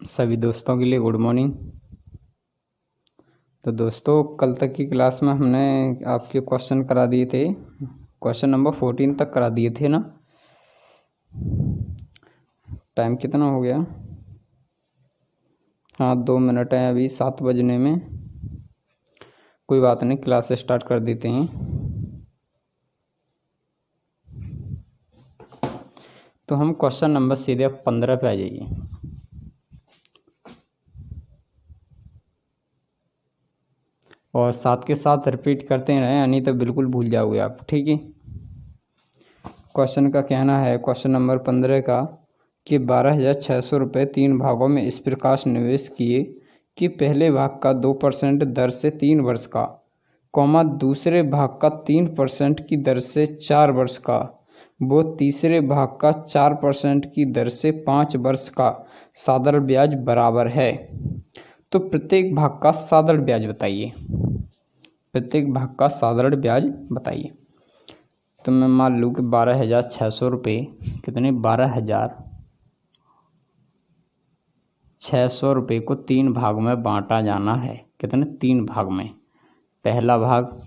सभी दोस्तों के लिए गुड मॉर्निंग। तो दोस्तों, कल तक की क्लास में हमने आपके क्वेश्चन करा दिए थे। क्वेश्चन नंबर 14 तक करा दिए थे ना। टाइम कितना हो गया? हाँ, 2 मिनट हैं अभी 7 बजने में। कोई बात नहीं, क्लास स्टार्ट कर देते हैं। तो हम क्वेश्चन नंबर सीधे 15 पे आ जाइए। और साथ के साथ रिपीट करते रहें, यानी तो बिल्कुल भूल जाओगे आप, ठीक है। क्वेश्चन का कहना है, क्वेश्चन नंबर 15 का, कि 12,600 रुपये 3 भागों में इस प्रकार निवेश किए कि पहले भाग का 2% दर से 3 वर्ष का, दूसरे भाग का 3% की दर से 4 वर्ष का, वो तीसरे भाग का 4% की दर से 5 वर्ष का साधारण ब्याज बराबर है। तो प्रत्येक भाग का साधारण ब्याज बताइए। प्रत्येक भाग का साधारण ब्याज बताइए। तो मैं मान लूँ कि 12,600 रुपये कितने, 12,600 रुपये को 3 भाग में बांटा जाना है। कितने? 3 भाग में। पहला भाग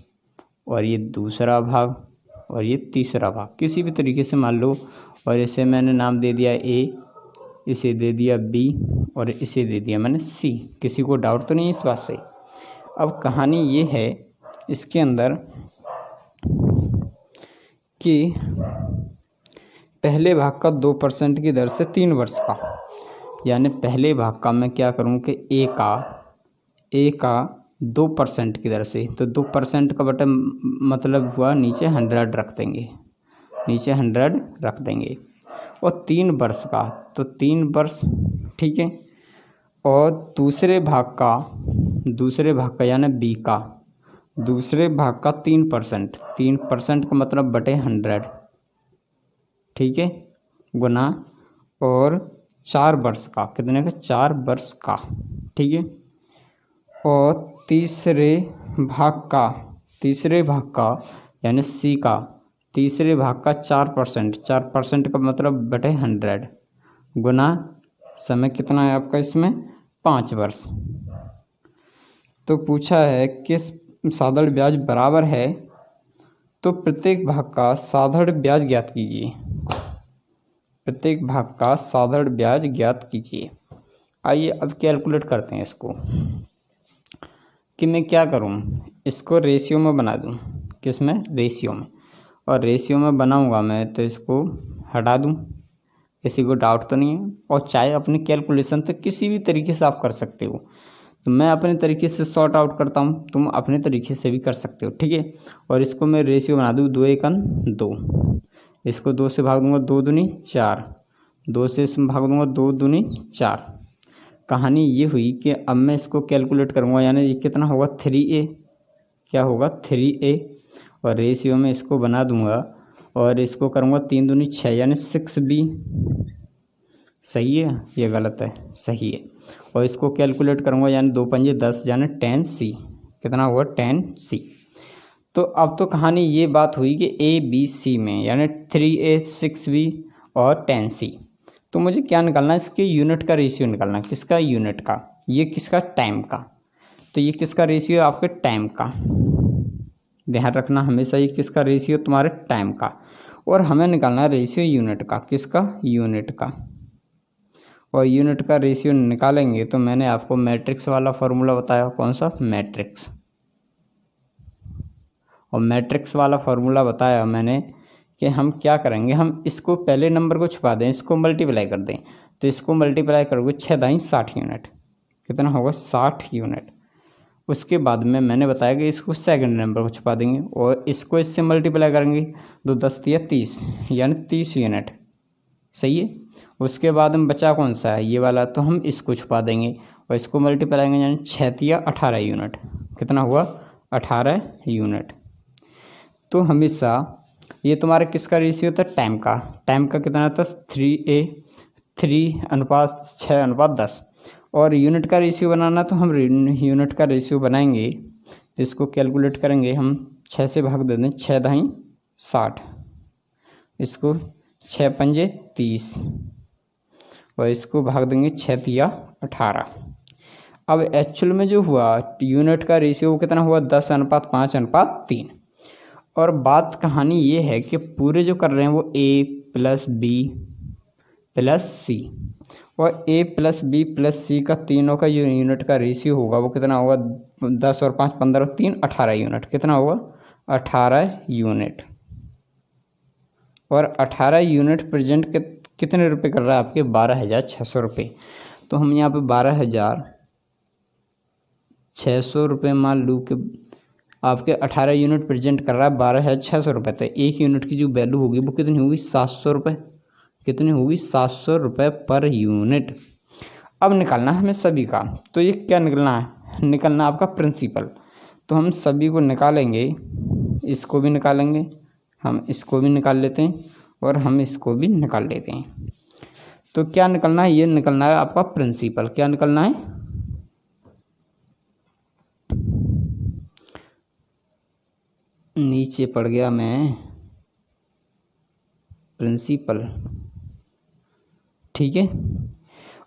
और ये दूसरा भाग और ये तीसरा भाग, किसी भी तरीके से मान लो। और इसे मैंने नाम दे दिया ए, इसे दे दिया बी और इसे दे दिया मैंने सी। किसी को डाउट तो नहीं है इस बात से? अब कहानी ये है इसके अंदर कि पहले भाग का 2% की दर से 3 वर्ष का, यानी पहले भाग का मैं क्या करूँ कि ए का 2% की दर से, तो 2% का बटन मतलब हुआ नीचे 100 रख देंगे, नीचे 100 रख देंगे। और 3 वर्ष का, तो 3 वर्ष, ठीक है। और दूसरे भाग का यानी बी का, दूसरे भाग का 3% का मतलब बटे 100, ठीक है, गुना और 4 वर्ष का, कितने का? 4 वर्ष का, ठीक है। और तीसरे भाग का यानी सी का, तीसरे भाग का 4% का मतलब बटे 100 गुना समय कितना है आपका इसमें? 5 वर्ष। तो पूछा है कि साधारण ब्याज बराबर है, तो प्रत्येक भाग का साधारण ब्याज ज्ञात कीजिए। प्रत्येक भाग का साधारण ब्याज ज्ञात कीजिए। आइए अब कैलकुलेट करते हैं इसको, कि मैं क्या करूं, इसको रेशियो में बना दूं। किस में? रेशियो में। और रेशियो में बनाऊंगा मैं तो इसको हटा दूं, किसी को डाउट तो नहीं है? और चाहे अपनी कैलकुलेशन तो किसी भी तरीके से आप कर सकते हो। तो मैं अपने तरीके से सॉर्ट आउट करता हूँ, तुम अपने तरीके से भी कर सकते हो, ठीक है। और इसको मैं रेशियो बना दूँ 2 एकन 2, इसको 2 से भाग दूंगा, 2 दूनी 4, 2 से भाग दूंगा, 2 दूनी 4। कहानी ये हुई कि अब मैं इसको कैलकुलेट करूँगा, यानी ये कितना होगा? 3a। क्या होगा? 3a। और रेशियो में इसको बना दूंगा और इसको करूँगा 3 दूनी 6, यानी 6b। सही है? ये गलत है? सही है। और इसको कैलकुलेट करूँगा, यानी 2 पंजे 10, यानी 10c। कितना हुआ? 10c। तो अब तो कहानी ये बात हुई कि ए बी सी में, यानी 3a 6b और 10c। तो मुझे क्या निकालना है? इसके यूनिट का रेशियो निकालना है। किसका? यूनिट का। ये किसका? टाइम का। तो ये किसका रेशियो है? आपके टाइम का। ध्यान रखना हमेशा, ये किसका रेशियो? तुम्हारे टाइम का। और हमें निकालना है रेशियो यूनिट का। किसका? यूनिट का। और यूनिट का रेशियो निकालेंगे तो मैंने आपको मैट्रिक्स वाला फॉर्मूला बताया। कौन सा? मैट्रिक्स। और मैट्रिक्स वाला फॉर्मूला बताया मैंने कि हम क्या करेंगे, हम इसको पहले नंबर को छुपा दें, इसको मल्टीप्लाई कर दें। तो इसको मल्टीप्लाई करोगे 6 दाई 60 यूनिट। कितना होगा? 60 यूनिट। उसके बाद में मैंने बताया कि इसको सेकंड नंबर को छुपा देंगे और इसको इससे मल्टीप्लाई करेंगे, 2 10 या 30, यानी 30 यूनिट। सही है। उसके बाद में बचा कौन सा है? ये वाला। तो हम इसको छुपा देंगे और इसको मल्टीप्लाई करेंगे, यानी 6 या 18 यूनिट। कितना हुआ? 18 यूनिट। तो हमेशा ये तुम्हारा किसका रेशियो था? टाइम का। टाइम का कितना था? 3a 3:6:10। और यूनिट का रेशियो बनाना, तो हम यूनिट का रेशियो बनाएंगे तो इसको कैलकुलेट करेंगे हम। 6 से भाग दे दें, 6 दाई 60, इसको 6 पंजे 30 और इसको भाग देंगे 6 तिया 18। अब एक्चुअल में जो हुआ यूनिट का रेशियो कितना हुआ 10:5:3। और बात कहानी ये है कि पूरे जो कर रहे हैं वो A + B + C, और A + B + C का तीनों का जो यूनिट का रेशियो होगा वो कितना होगा 10 और 5 15 और 3 18 यूनिट। कितना होगा 18 यूनिट। और 18 यूनिट प्रेजेंट कितने रुपए कर रहा है आपके 12,600 रुपये। तो हम यहाँ पे 12,600 रुपये मान लूँ कि आपके 18 यूनिट प्रेजेंट कर रहा है 12,600 रुपये। तो एक यूनिट की जो वैल्यू होगी वो कितनी होगी 700 रुपये। कितनी होगी 700 रुपये पर यूनिट। अब निकालना है हमें सभी का। तो ये क्या निकलना है, निकलना आपका प्रिंसिपल। तो हम सभी को निकालेंगे, इसको भी निकालेंगे, हम इसको भी निकाल लेते हैं और हम इसको भी निकाल लेते हैं। तो क्या निकलना है, ये निकलना है आपका प्रिंसिपल। क्या निकलना है, नीचे पड़ गया मैं, प्रिंसिपल। ठीक है,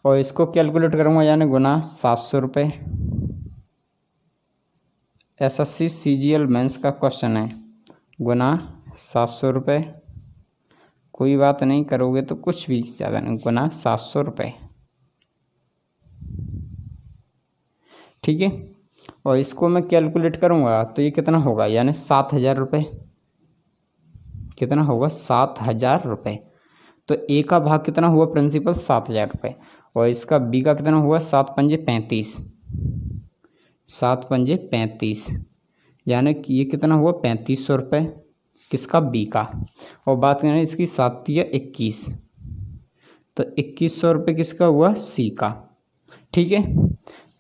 और इसको कैलकुलेट करूँगा यानी गुना 700 रुपये। SSC CGL मेंस का क्वेश्चन है, गुना 700 रुपये। कोई बात नहीं, करोगे तो कुछ भी ज़्यादा नहीं, गुना 700 रुपये। ठीक है, और इसको मैं कैलकुलेट करूँगा तो ये कितना होगा यानी 7,000 रुपये। कितना होगा 7,000 रुपये। तो ए का भाग कितना हुआ प्रिंसिपल 7,000 रुपये, और इसका बी का कितना हुआ 7 पंजे 35। 7 पंजे 35 यानी कि ये कितना हुआ 3500 रुपये किसका बी का। और बात करें इसकी 7 या 21, तो 2100 रुपये किसका हुआ सी का। ठीक है,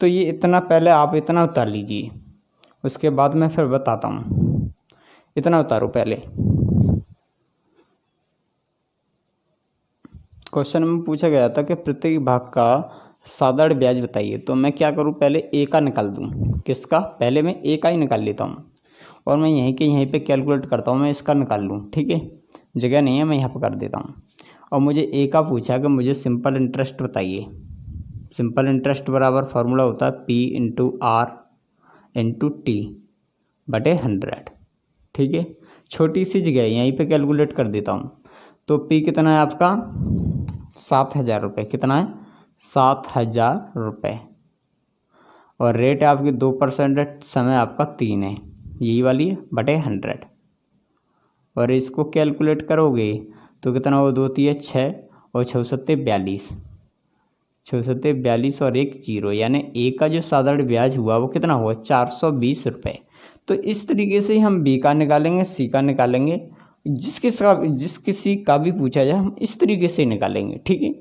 तो ये इतना पहले आप इतना उतार लीजिए, उसके बाद मैं फिर बताता हूँ। इतना उतारो पहले। क्वेश्चन में पूछा गया था कि प्रत्येक भाग का साधारण ब्याज बताइए। तो मैं क्या करूँ, पहले ए का निकाल दूँ। किसका, पहले मैं ए का ही निकाल लेता हूँ और मैं यहीं पे कैलकुलेट करता हूँ, मैं इसका निकाल लूँ। ठीक है, जगह नहीं है, मैं यहाँ पर कर देता हूँ। और मुझे ए का पूछा कि मुझे सिंपल इंटरेस्ट बताइए। सिंपल इंटरेस्ट बराबर फार्मूला होता है P/R/T/100। ठीक है, छोटी सी जगह यहीं पे कैलकुलेट कर देता हूँ। तो P कितना है आपका 7,000 रुपये। कितना है 7,000 रुपये। और रेट आपकी 2%, समय आपका 3 है, यही वाली है, बटे 100। और इसको कैलकुलेट करोगे तो कितना हो 2 3 6 और 6 7 42। 6 7 42 और 1 0 यानी ए का जो साधारण ब्याज हुआ वो कितना हुआ 420 रुपये। तो इस तरीके से हम बी का निकालेंगे, सी का निकालेंगे, जिस किसी का भी पूछा जाए हम इस तरीके से निकालेंगे। ठीक है,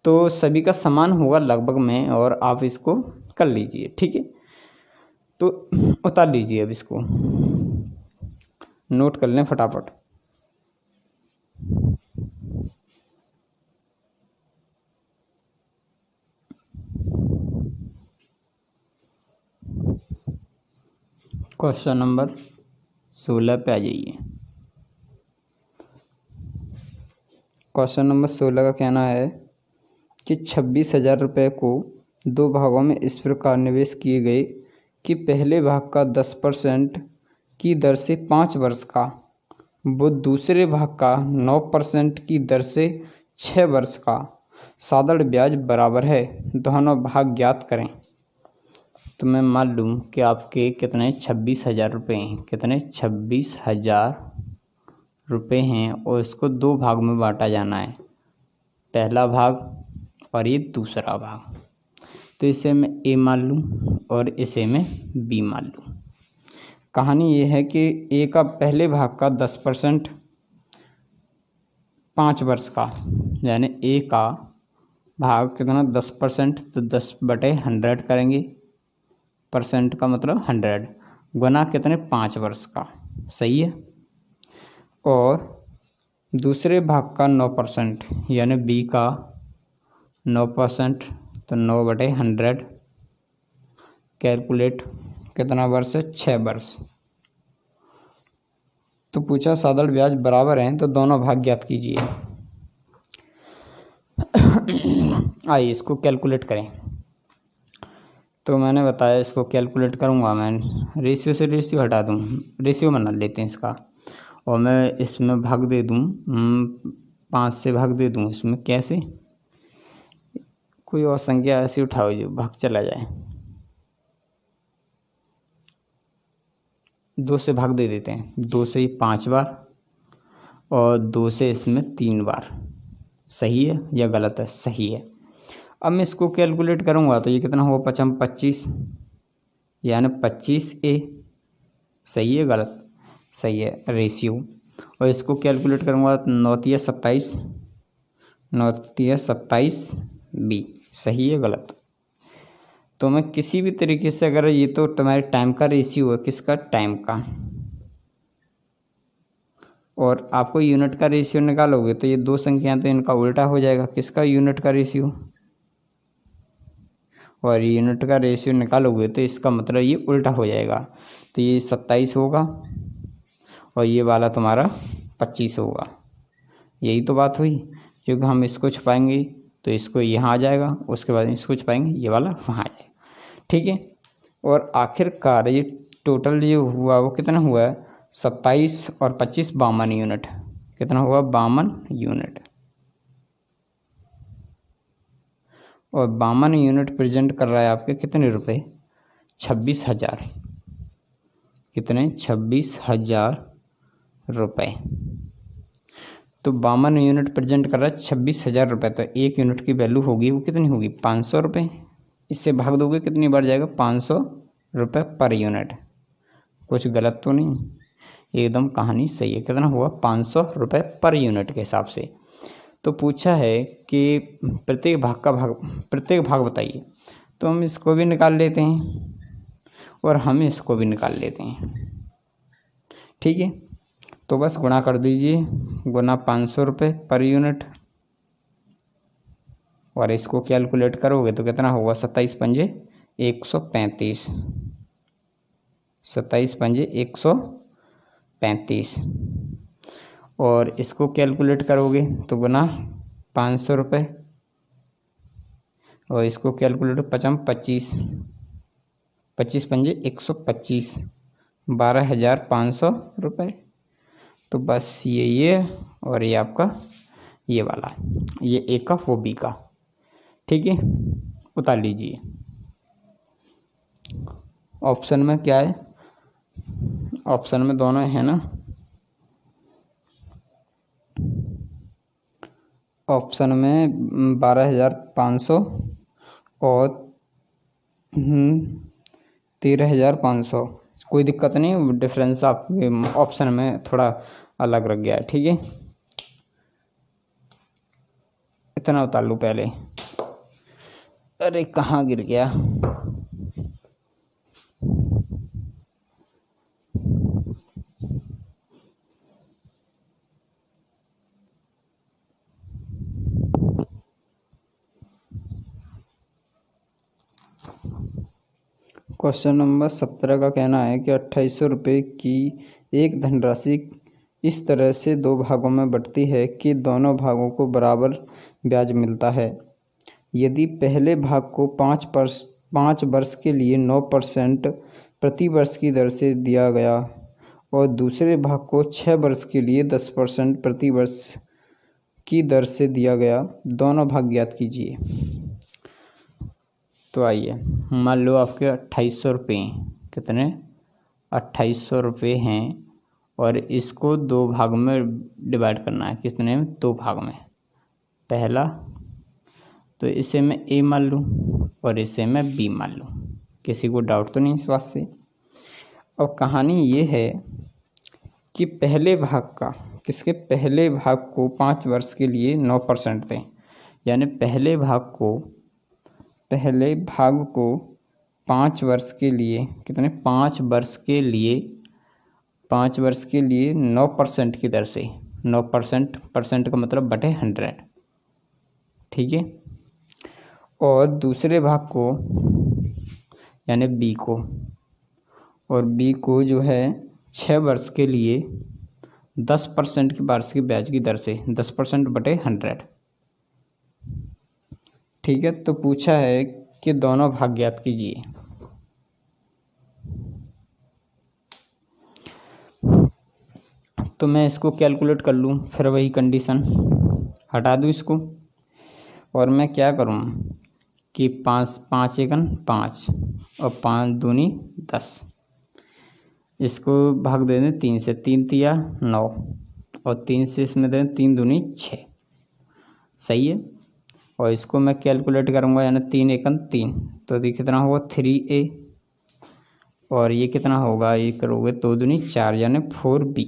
तो सभी का समान होगा लगभग में, और आप इसको कर लीजिए। ठीक है, तो उतार लीजिए, अब इसको नोट कर लें फटाफट। क्वेश्चन नंबर 16 पे आ जाइए। क्वेश्चन नंबर 16 का कहना है कि 26,000 रुपये को 2 भागों में इस प्रकार निवेश किए गए कि पहले भाग का 10% की दर से 5 वर्ष का, वो दूसरे भाग का 9% की दर से 6 वर्ष का साधारण ब्याज बराबर है। दोनों भाग ज्ञात करें। तो मैं मान लूँ कि आपके कितने 26,000 रुपये हैं। कितने 26,000 रुपये हैं, और इसको 2 भाग में बांटा जाना है, पहला भाग और ये दूसरा भाग। तो इसे मैं ए मान लूँ और इसे मैं बी मान लूँ। कहानी ये है कि ए का पहले भाग का 10% 5 वर्ष का, यानी ए का भाग कितना 10%, तो 10/100 करेंगे। परसेंट का मतलब 100 गुना कितने 5 वर्ष का, सही है। और दूसरे भाग का 9% यानी बी का 9%, तो 9/100 कैलकुलेट कितना वर्ष है 6 वर्ष। तो पूछा साधारण ब्याज बराबर हैं, तो दोनों भाग ज्ञात कीजिए। आइए इसको कैलकुलेट करें। तो मैंने बताया इसको कैलकुलेट करूँगा मैं, रेशियो से रेशियो हटा दूँ, रेशियो बना लेते हैं इसका, और मैं इसमें भाग दे दूँ 5 से भाग दे दूँ इसमें। कैसे? कोई और संख्या ऐसी उठाओ जो भाग चला जाए। 2 से भाग दे देते हैं, 2 से 5 बार और 2 से इसमें 3 बार। सही है या गलत है? सही है। अब मैं इसको कैलकुलेट करूँगा तो ये कितना होगा? 25 यानी 25A। सही है गलत? सही है, रेशियो। और इसको कैलकुलेट करूँगा 9 तिया 27, 9 तिया 27B। सही है गलत? तो मैं किसी भी तरीके से, अगर ये तो तुम्हारे टाइम का रेशियो है, किसका? टाइम का, और आपको यूनिट का रेशियो निकालोगे तो ये दो संख्याएं तो इनका उल्टा हो जाएगा। किसका? यूनिट का रेशियो। और यूनिट का रेशियो निकालोगे तो इसका मतलब ये उल्टा हो जाएगा, तो ये 27 होगा और ये वाला तुम्हारा 25 होगा। यही तो बात हुई, क्योंकि हम इसको छुपाएंगे तो इसको यहाँ आ जाएगा, उसके बाद इसको छुपाएंगे ये वाला वहाँ आ जाएगा। ठीक है। और आखिरकार ये टोटल जो हुआ वो कितना हुआ है? 27 और 25 52 यूनिट। कितना हुआ? 52 यूनिट। और 52 यूनिट प्रेजेंट कर रहा है आपके कितने रुपए? 26,000। कितने? 26,000 रुपये। तो 52 यूनिट प्रेजेंट कर रहा है 26,000 रुपये, तो एक यूनिट की वैल्यू होगी वो कितनी होगी? 500 रुपये। इससे भाग दोगे कितनी बार जाएगा? 500 रुपये पर यूनिट। कुछ गलत तो नहीं? एकदम कहानी सही है। कितना हुआ? 500 रुपये पर यूनिट के हिसाब से। तो पूछा है कि प्रत्येक भाग बताइए। तो हम इसको भी निकाल लेते हैं और हम इसको भी निकाल लेते हैं। ठीक है। तो बस गुणा कर दीजिए, गुणा 500 रुपये पर यूनिट, और इसको कैलकुलेट करोगे तो कितना होगा? 27 पंजे 135। 27 पंजे 135। और इसको कैलकुलेट करोगे तो गुना 500 रुपये, और इसको कैलकुलेट 25 पंजे 125, 12,500 रुपये। तो बस ये और ये आपका ये वाला, ये ए का वो बी का। ठीक है, उतार लीजिए। ऑप्शन में क्या है? ऑप्शन में दोनों है ना। ऑप्शन में 12,500 और 13,500। कोई दिक्कत नहीं, डिफरेंस आप ऑप्शन में थोड़ा अलग रख गया है। ठीक है, इतना उतार लूँ पहले। अरे कहाँ गिर गया? क्वेश्चन नंबर 17 का कहना है कि 2800 रुपये की एक धनराशि इस तरह से दो भागों में बंटती है कि दोनों भागों को बराबर ब्याज मिलता है। यदि पहले भाग को 5 वर्ष के लिए 9% प्रति वर्ष की दर से दिया गया और दूसरे भाग को 6 वर्ष के लिए 10% प्रति वर्ष की दर से दिया गया, दोनों भाग ज्ञात कीजिए। तो आइए, मान लो आपके 2800 रुपये, कितने? 2800 रुपये हैं, और इसको दो भाग में डिवाइड करना है। कितने में? 2 भाग में। पहला तो इसे मैं ए मान लूँ और इसे मैं बी मान लूँ। किसी को डाउट तो नहीं इस बात से? और कहानी ये है कि पहले भाग का, किसके? पहले भाग को 5 वर्ष के लिए 9% दें, यानी पहले भाग को 5 वर्ष के लिए, कितने? 5 वर्ष के लिए 9% की दर से, 9% का मतलब बटे 100। ठीक है। और दूसरे भाग को यानी बी को, और बी को जो है 6 वर्ष के लिए 10% की वार्षिक ब्याज की दर से, 10% बटे 100। ठीक है। तो पूछा है के दोनों भाग ज्ञात कीजिए। तो मैं इसको कैलकुलेट कर लूँ, फिर वही कंडीशन हटा दूँ इसको, और मैं क्या करूँ कि 5 एकन 5 और 5 दूनी 10, इसको भाग दे दें 3 से, 3 तिया 9 और 3 से इसमें दें 3 दूनी 6, सही है। और इसको मैं कैलकुलेट करूँगा, यानी 3 एकन 3, तो ये कितना होगा 3A, और ये कितना होगा, ये करोगे 2 दूनी 4 यानी 4B।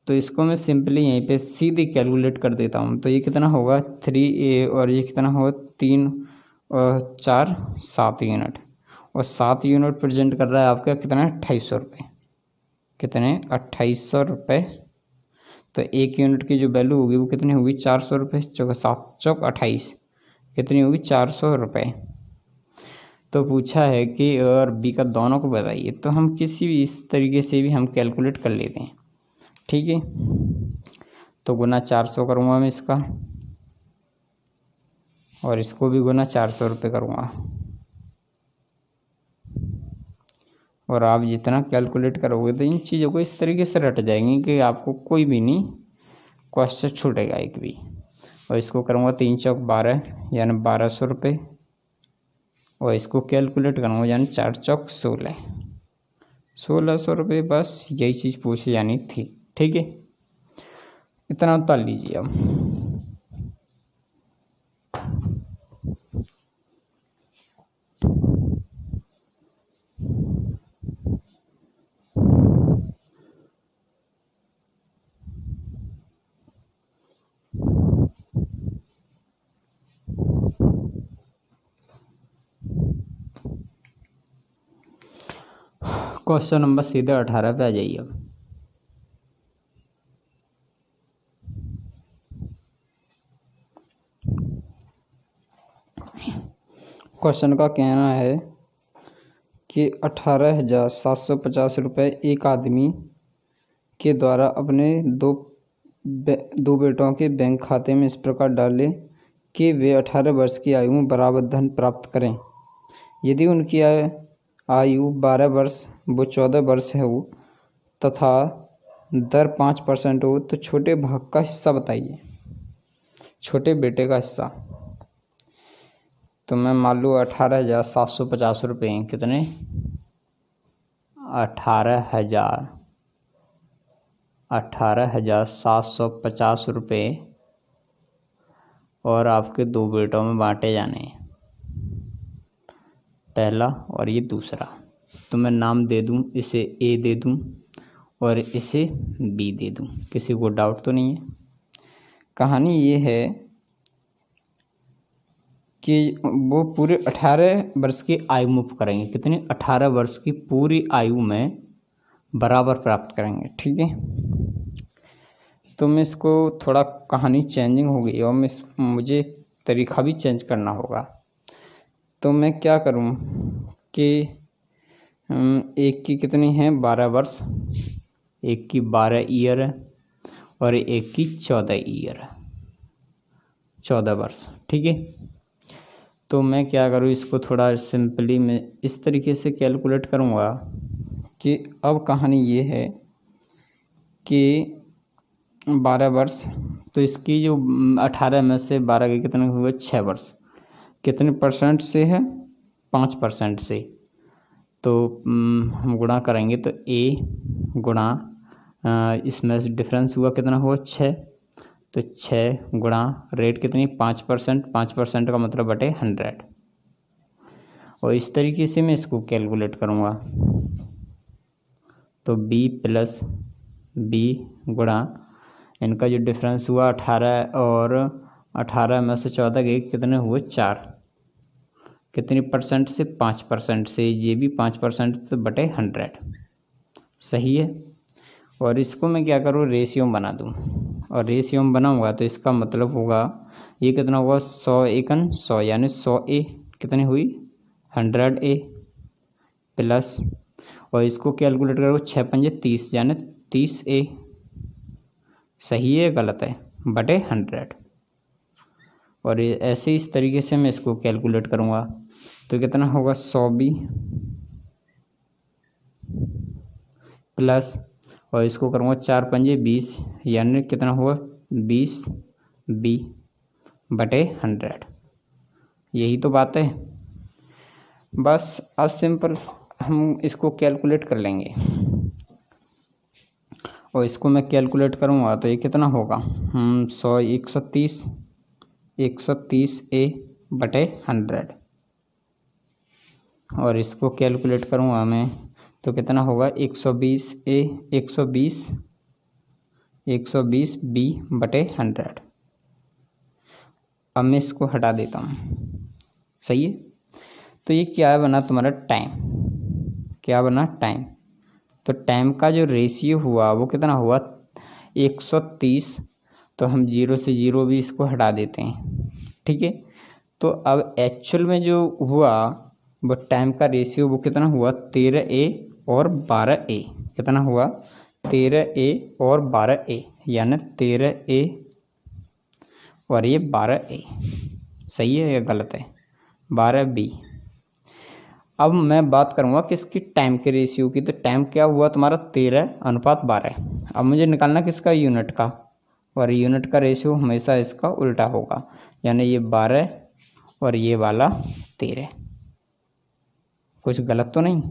तो इसको मैं सिंपली यहीं पे सीधे कैलकुलेट कर देता हूँ। तो ये कितना होगा 3A, और ये कितना होगा 3 और 4 7 यूनिट, और 7 यूनिट प्रेजेंट कर रहा है आपका कितना 2800 रुपये, कितने 2800 रुपये। तो एक यूनिट की जो वैल्यू होगी वो कितनी होगी 400 रुपये, 7 चौक 28 कितनी होगी 400 रुपये। तो पूछा है कि और बी का दोनों को बताइए, तो हम किसी भी इस तरीके से भी हम कैलकुलेट कर लेते हैं, ठीक है। तो गुना 400 करूँगा मैं इसका, और इसको भी गुना 400 रुपये करूँगा, और आप जितना कैलकुलेट करोगे तो इन चीज़ों को इस तरीके से रट जाएंगी कि आपको कोई भी नहीं क्वेश्चन छूटेगा एक भी। और इसको करूँगा 3 चौक 12 यानी 1200 रुपये, और इसको कैलकुलेट करूँगा यानी 4 चौक 16 1600 रुपये। बस यही चीज़ पूछी जानी थी, ठीक है। इतना उतार लीजिए अब। क्वेश्चन नंबर सीधे 18 पे आ जाइए अब। क्वेश्चन का कहना है कि 18,750 रुपये एक आदमी के द्वारा अपने दो बेटों के बैंक खाते में इस प्रकार डालें कि वे 18 वर्ष की आयु में बराबर धन प्राप्त करें। यदि उनकी आयु 12 वर्ष व 14 वर्ष हो तथा दर 5% हो, तो छोटे भाग का हिस्सा बताइए, छोटे बेटे का हिस्सा। तो मैं मान लूँ 18,750 रुपये हैं, कितने 18,750 रुपये, और आपके 2 बेटों में बांटे जाने हैं, पहला और ये दूसरा। तो मैं नाम दे दूं, इसे ए दे दूं और इसे बी दे दूं, किसी को डाउट तो नहीं है। कहानी ये है कि वो पूरे 18 वर्ष की आयु में करेंगे, कितनी 18 वर्ष की पूरी आयु में बराबर प्राप्त करेंगे, ठीक है। तो मैं इसको थोड़ा कहानी चेंजिंग हो गई और मुझे तरीका भी चेंज करना होगा। तो मैं क्या करूं कि एक की कितनी है 12 वर्ष, एक की 12 ईयर है और एक की 14 ईयर है, 14 वर्ष, ठीक है। तो मैं क्या करूँ, इसको थोड़ा सिंपली मैं इस तरीके से कैलकुलेट करूँगा कि अब कहानी ये है कि 12 वर्ष, तो इसकी जो 18 में से 12 के कितने हुए 6 वर्ष, कितने परसेंट से है 5% से। तो हम गुणा करेंगे तो ए गुणा इसमें से डिफरेंस हुआ कितना हुआ 6, तो 6 गुणा रेट कितनी 5%, 5% का मतलब बटे 100। और इस तरीके से मैं इसको कैलकुलेट करूँगा। तो बी प्लस बी गुणा इनका जो डिफरेंस हुआ 18 और 18 में से 14 के कितने हुए 4, कितनी परसेंट से 5% से, ये भी 5% से बटे 100, सही है। और इसको मैं क्या करूँ रेशियो बना दूँ, और रेशियो में बनाऊँगा तो इसका मतलब होगा ये कितना होगा 100 एकन 100 यानी 100A कितनी हुई 100A प्लस, और इसको कैलकुलेट करो 6 पंजे 30 यानी 30A, सही है गलत है बटे 100। और ये ऐसे इस तरीके से मैं इसको कैलकुलेट करूँगा तो कितना होगा 100B प्लस, और इसको करूँगा 4 पंजे 20, यानी कितना हुआ 20B बटे 100। यही तो बात है। बस अब सिंपल हम इसको कैलकुलेट कर लेंगे, और इसको मैं कैलकुलेट करूँगा तो ये कितना होगा 130A बटे 100, और इसको कैलकुलेट करूँगा मैं तो कितना होगा 120B बटे 100। अब मैं इसको हटा देता हूँ। सही है। तो ये क्या बना तुम्हारा टाइम, क्या बना टाइम। तो टाइम का जो रेशियो हुआ वो कितना हुआ 130। तो हम 0 से 0 भी इसको हटा देते हैं। ठीक है। तो अब एक्चुअल में जो हुआ वो टाइम का रेशियो वो कितना हुआ 13A और 12A। कितना हुआ 13A और 12A, यानी 13A और ये 12A। सही है या गलत है 12B। अब मैं बात करूँगा किसकी टाइम के रेशियो की। तो टाइम क्या हुआ तुम्हारा 13:12। अब मुझे निकालना किसका यूनिट का, और यूनिट का रेशियो हमेशा इसका उल्टा होगा, यानी ये 12 और ये वाला 13। कुछ गलत तो नहीं।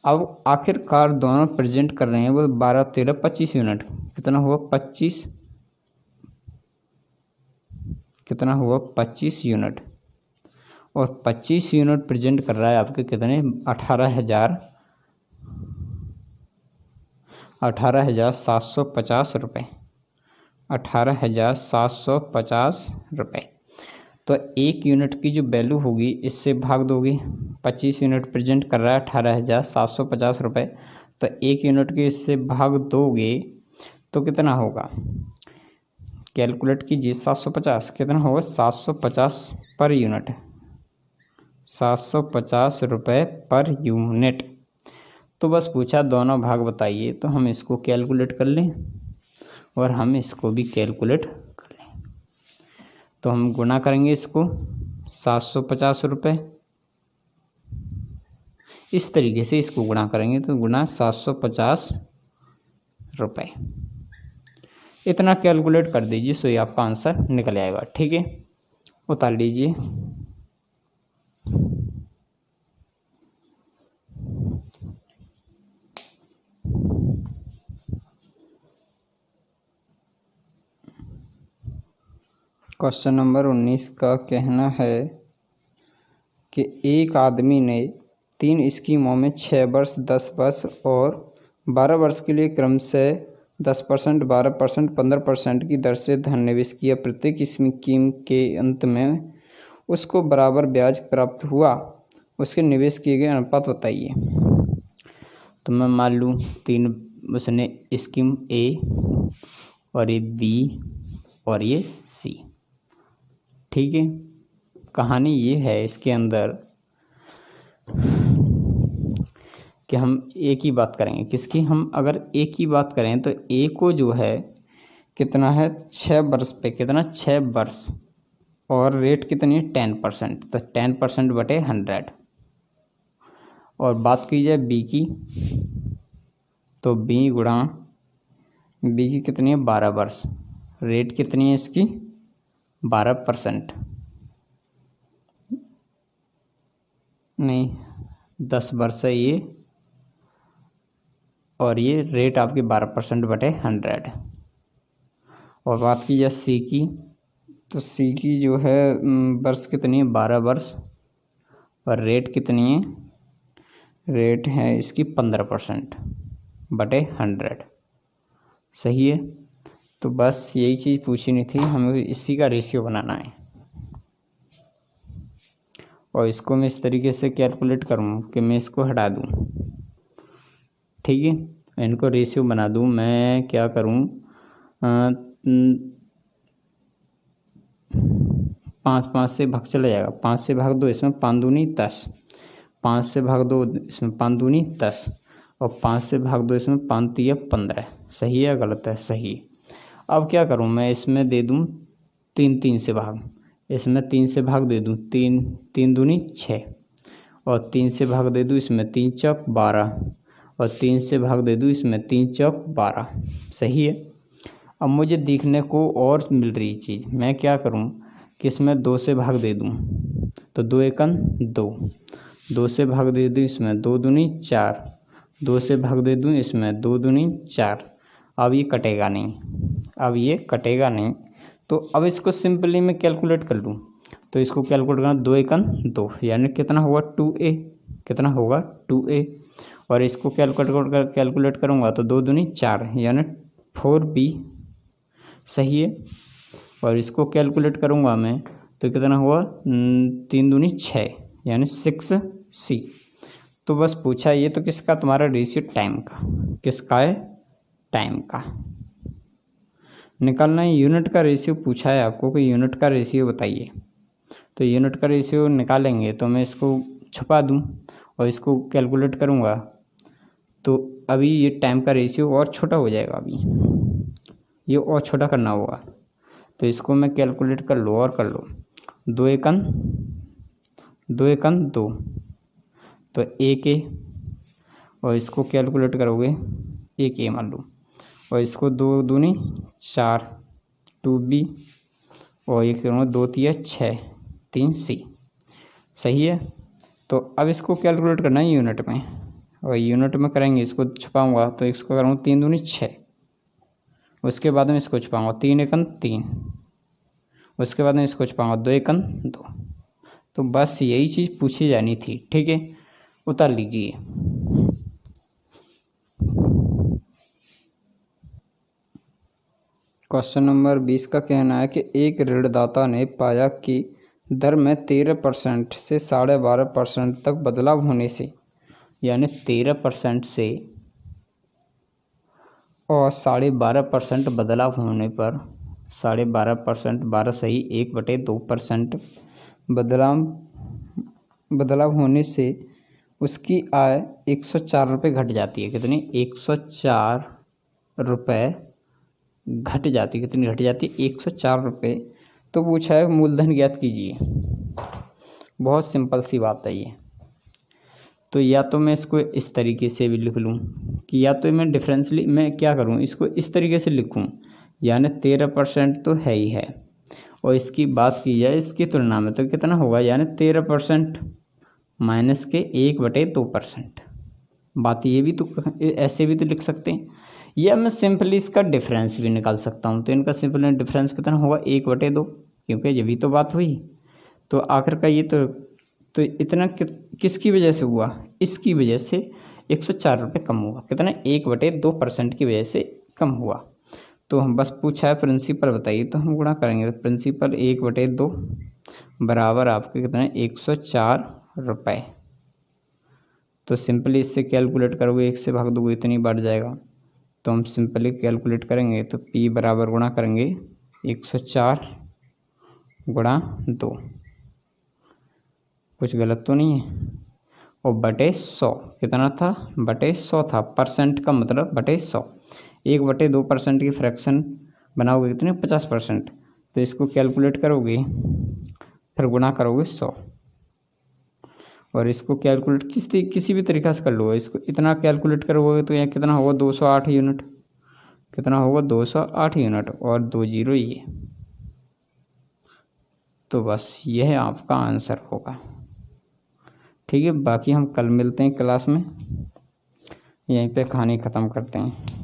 अब आखिरकार दोनों प्रेजेंट कर रहे हैं वो 12 13 25 यूनिट। कितना हुआ 25, कितना हुआ 25 यूनिट, और 25 यूनिट प्रेजेंट कर रहा है आपके कितने 18,750 रुपये। 18,750 रुपये। तो एक यूनिट की जो वैल्यू होगी इससे भाग दोगे। 25 यूनिट प्रेजेंट कर रहा है 18,750 रुपये, तो एक यूनिट की इससे भाग दोगे तो कितना होगा, कैलकुलेट कीजिए। 750 कितना होगा 750 पर यूनिट, 750 रुपये पर यूनिट। तो बस पूछा दोनों भाग बताइए, तो हम इसको कैलकुलेट कर लें और हम इसको भी कैलकुलेट कर लें। तो हम गुणा करेंगे इसको 750 रुपये, इस तरीके से इसको गुणा करेंगे तो गुणा 750 रुपये। इतना कैलकुलेट कर दीजिए सो ये आपका आंसर निकल आएगा। ठीक है, उतार लीजिए। क्वेश्चन नंबर 19 का कहना है कि एक आदमी ने 3 स्कीमों में 6 वर्ष, 10 वर्ष और 12 वर्ष के लिए क्रमशः 10%, 12%, 15% की दर से धन निवेश किया। प्रत्येक स्कीम के अंत में उसको बराबर ब्याज प्राप्त हुआ। उसके निवेश किए गए अनुपात बताइए। तो मैं मान लूँ 3 उसने स्कीम ए और ये बी और ये सी। ठीक है, कहानी ये है इसके अंदर कि हम एक ही बात करेंगे किसकी। हम अगर एक ही बात करें तो ए को जो है कितना है 6 वर्ष पे, कितना 6 वर्ष, और रेट कितनी है 10%, तो 10% बटे 100। और बात की जाए बी की तो बी गुणा बी की कितनी है 12 वर्ष, रेट कितनी है इसकी 12%, नहीं 10 वर्ष है ये, और ये रेट आपकी 12% बटे 100। और बात की जाए सी की तो सी की जो है वर्ष कितनी है 12 वर्ष, और रेट कितनी है, रेट है इसकी 15% बटे 100। सही है। तो बस यही चीज़ पूछनी थी, हमें इसी का रेशियो बनाना है, और इसको मैं इस तरीके से कैलकुलेट करूँ कि मैं इसको हटा दूँ। ठीक है, इनको रेशियो बना दूँ। मैं क्या करूँ 5 से भाग चला जाएगा, 5 से भाग 2 इसमें 5 दूनी 10, 5 से भाग 2 इसमें 5 दूनी 10, और 5 से भाग 2 इसमें 5 तिया 15। सही है गलत है, सही। अब क्या करूं मैं इसमें दे दूं तीन तीन से भाग, इसमें 3 से भाग दे दूँ, 3 3 दूनी 6 और 3 से भाग दे दूँ इसमें 3 चौक 12 और 3 से भाग दे दूँ इसमें 3 चौक 12। सही है। अब मुझे देखने को और मिल रही चीज़, मैं क्या करूँ कि इसमें 2 से भाग दे दूँ तो 2 एकन 2, 2 से भाग दे दूँ इसमें 2 दूनी 4, 2 से भाग दे दूँ इसमें 2 दूनी 4। अब ये कटेगा नहीं, अब ये कटेगा नहीं। तो अब इसको सिंपली मैं कैलकुलेट कर लूँ, तो इसको कैलकुलेट करना 2 एकन 2 यानी कितना होगा 2a, कितना होगा 2a। और इसको कैलकुलेट करूँगा तो 2 दूनी 4 यानी 4b। सही है। और इसको कैलकुलेट करूँगा मैं तो कितना हुआ 3 दूनी 6 यानी 6c। तो बस पूछा ये तो किसका, तुम्हारा रेशियो टाइम का, किसका है टाइम का निकालना है। यूनिट का रेशियो पूछा है आपको कि यूनिट का रेशियो बताइए, तो यूनिट का रेशियो निकालेंगे तो मैं इसको छुपा दूं और इसको कैलकुलेट करूंगा तो अभी ये टाइम का रेशियो और छोटा हो जाएगा, अभी ये और छोटा करना होगा। तो इसको मैं कैलकुलेट कर लो और कर लो, 2 एकन 2 तो 1a और इसको कैलकुलेट करोगे 1a मान लो और इसको 2 दूनी 4 2b और ये करूँगा 2 तिया 6 3c। सही है। तो अब इसको कैलकुलेट करना है यूनिट में और यूनिट में करेंगे, इसको छुपाऊंगा तो इसको करूँगा 3 दूनी 6, उसके बाद में इसको छुपाऊंगा 3 एकन 3, उसके बाद में इसको छुपाऊंगा 2 एकन 2। तो बस यही चीज़ पूछी जानी थी। ठीक है, उतार लीजिए। क्वेश्चन नंबर 20 का कहना है कि एक ऋणदाता ने पाया कि दर में 13% से 12.5% तक बदलाव होने से, यानी 13% से और 12.5% बदलाव होने पर, 12.5% 12 सही 1/2% बदलाव होने से उसकी आय 104 रुपये घट जाती है। कितनी? 104 रुपये घट जाती है। कितनी घट जाती है? 104 रुपये। तो पूछा है मूलधन ज्ञात कीजिए। बहुत सिंपल सी बात है ये। तो या तो मैं इसको इस तरीके से भी लिख लूँ कि या तो मैं डिफरेंसली मैं क्या करूँ, इसको इस तरीके से लिखूँ, यानी 13% तो है ही है और इसकी बात की जाए इसकी तुलना में तो कितना होगा, यानी 13% माइनस के 1/2%। बात ये भी तो ऐसे भी तो लिख सकते हैं, या मैं सिंपली इसका डिफरेंस भी निकाल सकता हूँ। तो इनका सिंपल डिफरेंस कितना होगा 1/2, क्योंकि ये भी तो बात हुई। तो आखिर का ये तो इतना किसकी वजह से हुआ? इसकी वजह से 104 रुपये कम हुआ। कितना? 1/2% की वजह से कम हुआ। तो हम बस पूछा है प्रिंसिपल बताइए, तो हम गुणा करेंगे। तो प्रिंसिपल 1/2 बराबर आपके कितना है 104 रुपये। तो सिंपली इससे कैलकुलेट करोगे, 1 से भाग दोगे इतनी बढ़ जाएगा। तो हम सिंपली कैलकुलेट करेंगे तो P बराबर गुणा करेंगे 104 गुणा 2, कुछ गलत तो नहीं है, और बटे 100 कितना था? बटे 100 था। परसेंट का मतलब बटे 100। 1/2% की फ्रैक्शन बनाओगे कितने? 50%। तो इसको कैलकुलेट करोगे फिर गुणा करोगे 100 और इसको कैलकुलेट किसी भी तरीक़ा से कर लो। इसको इतना कैलकुलेट करोगे तो यहाँ कितना होगा 208 यूनिट। कितना होगा? 208 यूनिट और 2 जीरो ये। तो बस यह आपका आंसर होगा। ठीक है, बाकी हम कल मिलते हैं क्लास में। यहीं पे कहानी ख़त्म करते हैं।